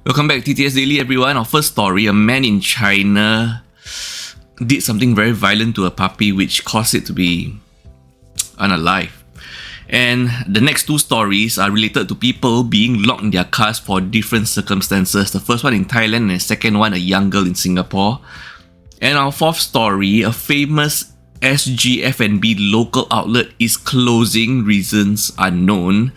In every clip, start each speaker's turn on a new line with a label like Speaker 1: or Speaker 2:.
Speaker 1: Welcome back to TTS Daily, everyone. Our first story, a man in China did something very violent to a puppy which caused it to be unalive. And the next two stories are related to people being locked in their cars for different circumstances. The first one in Thailand and the second one a young girl in Singapore. And our fourth story, a famous SGF&B local outlet is closing, reasons unknown.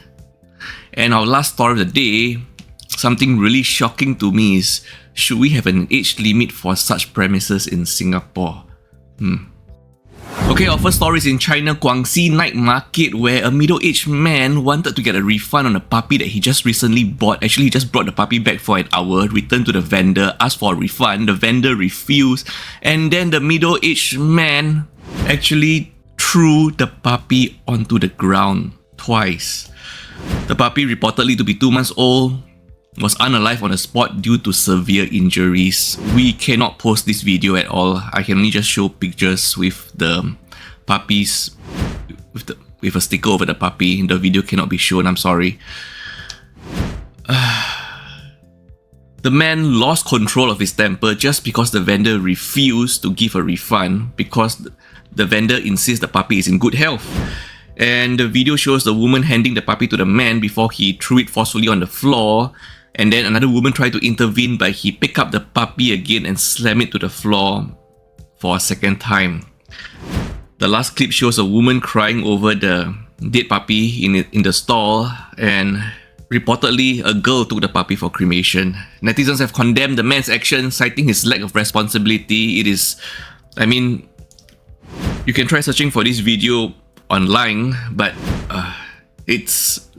Speaker 1: And our last story of the day, something really shocking to me is, should we have an age limit for such premises in Singapore? Okay, our first story is in China, Guangxi night market, where a middle-aged man wanted to get a refund on a puppy that he just recently bought. Actually, he just brought the puppy back for an hour, returned to the vendor, asked for a refund. The vendor refused, and then the middle-aged man actually threw the puppy onto the ground twice. The puppy, reportedly to be 2 months old, was unalive on the spot due to severe injuries. We cannot post this video at all. I can only just show pictures with the puppies, with a sticker over the puppy. The video cannot be shown, I'm sorry. The man lost control of his temper just because the vendor refused to give a refund because the vendor insists the puppy is in good health. And the video shows the woman handing the puppy to the man before he threw it forcefully on the floor. And then another woman tried to intervene, but he picked up the puppy again and slammed it to the floor for a second time. The last clip shows a woman crying over the dead puppy in the stall, and reportedly a girl took the puppy for cremation. Netizens have condemned the man's action, citing his lack of responsibility. It is, I mean, you can try searching for this video online, but it's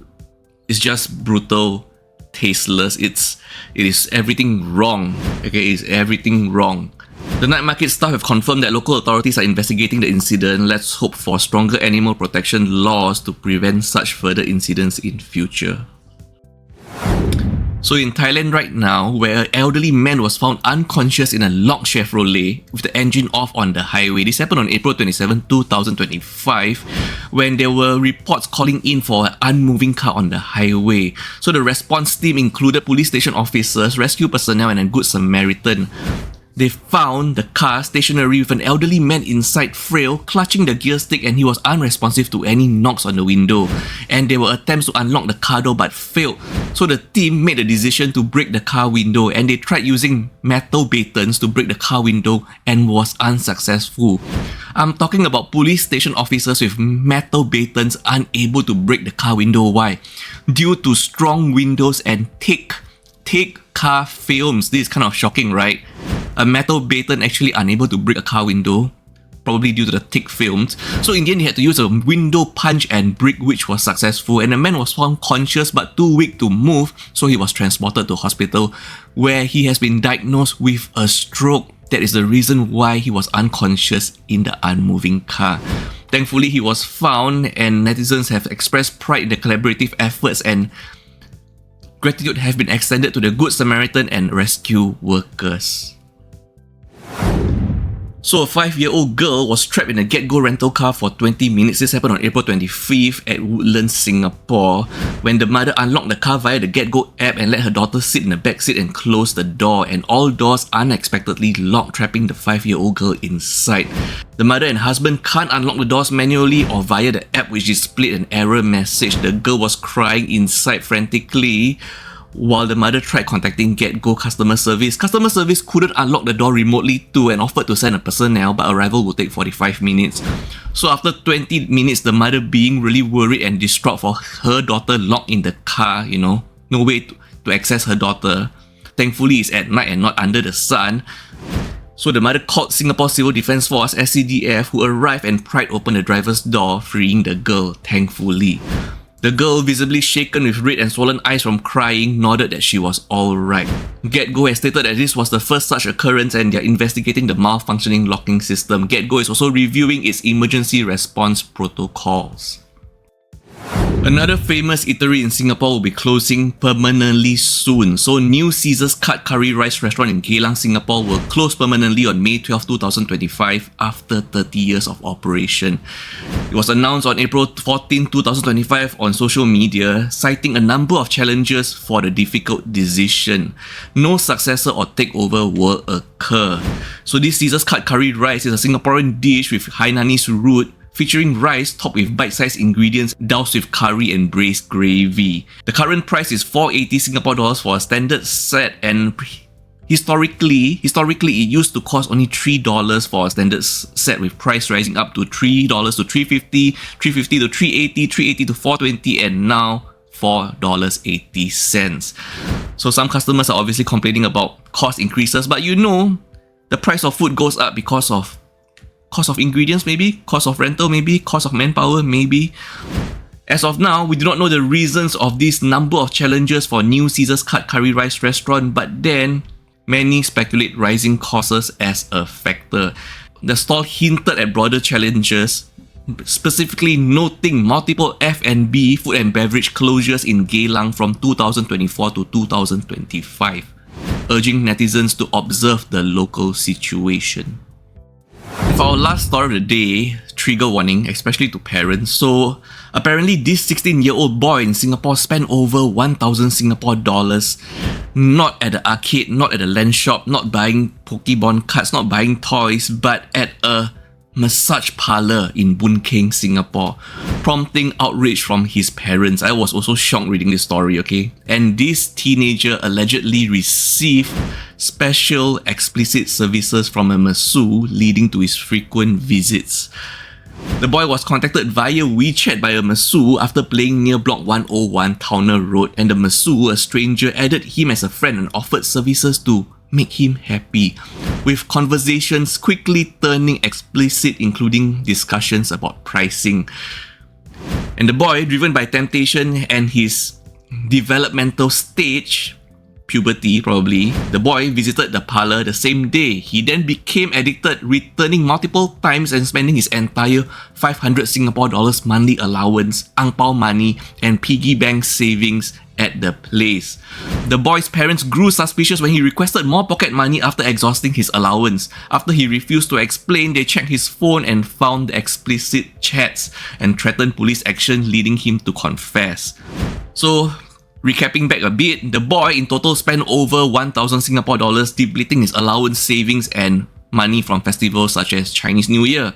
Speaker 1: just brutal, tasteless. It is everything wrong. Okay, it's everything wrong. The night market staff have confirmed that local authorities are investigating the incident. Let's hope for stronger animal protection laws to prevent such further incidents in future. So in Thailand right now, where an elderly man was found unconscious in a locked Chevrolet with the engine off on the highway. This happened on April 27, 2025, when there were reports calling in for an unmoving car on the highway. So the response team included police station officers, rescue personnel, and a Good Samaritan. They found the car stationary with an elderly man inside, frail, clutching the gear stick, and he was unresponsive to any knocks on the window. And there were attempts to unlock the car door but failed. So the team made the decision to break the car window, and they tried using metal batons to break the car window and was unsuccessful. I'm talking about police station officers with metal batons unable to break the car window. Why? Due to strong windows and thick car films. This is kind of shocking, right? A metal baton actually unable to break a car window, probably due to the thick films. So in the end, he had to use a window punch and brick, which was successful. And the man was found conscious but too weak to move, so he was transported to hospital, where he has been diagnosed with a stroke. That is the reason why he was unconscious in the unmoving car. Thankfully, he was found, and netizens have expressed pride in the collaborative efforts, and gratitude have been extended to the Good Samaritan and rescue workers. So a 5-year-old girl was trapped in a Get-Go rental car for 20 minutes. This happened on April 25th at Woodlands, Singapore, when the mother unlocked the car via the Get-Go app and let her daughter sit in the back seat and close the door, and all doors unexpectedly locked, trapping the 5-year-old girl inside. The mother and husband can't unlock the doors manually or via the app, which displayed an error message. The girl was crying inside frantically, while the mother tried contacting Get-Go customer service. Customer service couldn't unlock the door remotely too and offered to send a personnel, but arrival would take 45 minutes. So after 20 minutes, the mother being really worried and distraught for her daughter locked in the car, no way to access her daughter. Thankfully, it's at night and not under the sun. So the mother called Singapore Civil Defence Force, SCDF, who arrived and pried open the driver's door, freeing the girl, thankfully. The girl, visibly shaken with red and swollen eyes from crying, nodded that she was alright. Get-Go has stated that this was the first such occurrence and they are investigating the malfunctioning locking system. Get-Go is also reviewing its emergency response protocols. Another famous eatery in Singapore will be closing permanently soon. So, new Scissor-Cut curry rice restaurant in Geylang, Singapore will close permanently on May 12, 2025 after 30 years of operation. It was announced on April 14, 2025 on social media, citing a number of challenges for the difficult decision. No successor or takeover will occur. So, this Scissor-Cut curry rice is a Singaporean dish with Hainanese root, featuring rice topped with bite-sized ingredients doused with curry and braised gravy. The current price is 480 Singapore dollars for a standard set, and historically it used to cost only $3 for a standard set, with price rising up to $3 to $3.50, $3.50 to $3.80, $3.80 to $4.20, and now $4.80. So some customers are obviously complaining about cost increases, but you know, the price of food goes up because of cost of ingredients maybe, cost of rental maybe, cost of manpower maybe. As of now, we do not know the reasons of this number of challenges for new Scissor-Cut curry rice restaurant, but then many speculate rising costs as a factor. The stall hinted at broader challenges, specifically noting multiple F&B, food and beverage closures in Geylang from 2024 to 2025, urging netizens to observe the local situation. For our last story of the day, trigger warning, especially to parents. So, apparently this 16-year-old boy in Singapore spent over 1,000 Singapore dollars not at the arcade, not at the LAN shop, not buying Pokemon cards, not buying toys, but at a massage parlour in Boon Keng, Singapore, prompting outrage from his parents. I was also shocked reading this story, okay? And this teenager allegedly received special explicit services from a masseur, leading to his frequent visits. The boy was contacted via WeChat by a masseur after playing near Block 101 Towner Road, and the masseur, a stranger, added him as a friend and offered services to make him happy, with conversations quickly turning explicit, including discussions about pricing. And the boy, driven by temptation and his developmental stage, puberty probably, the boy visited the parlour the same day. He then became addicted, returning multiple times and spending his entire 500 Singapore dollars monthly allowance, ang pao money, and piggy bank savings at the place. The boy's parents grew suspicious when he requested more pocket money after exhausting his allowance. After he refused to explain, they checked his phone and found explicit chats and threatened police action, leading him to confess. So, recapping back a bit, the boy in total spent over 1,000 Singapore dollars, depleting his allowance, savings, and money from festivals such as Chinese New Year.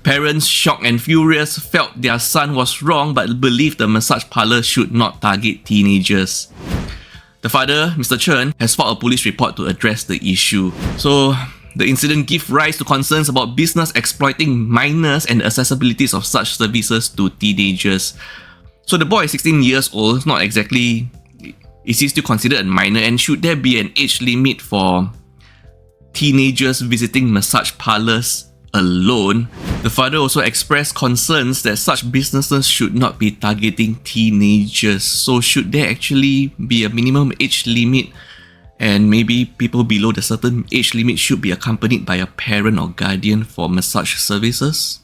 Speaker 1: Parents, shocked and furious, felt their son was wrong but believed the massage parlour should not target teenagers. The father, Mr. Chen, has filed a police report to address the issue. So, the incident gives rise to concerns about business exploiting minors and the accessibilities of such services to teenagers. So the boy is 16 years old, not exactly, is he still considered a minor, and should there be an age limit for teenagers visiting massage parlours alone? The father also expressed concerns that such businesses should not be targeting teenagers. So should there actually be a minimum age limit, and maybe people below the certain age limit should be accompanied by a parent or guardian for massage services?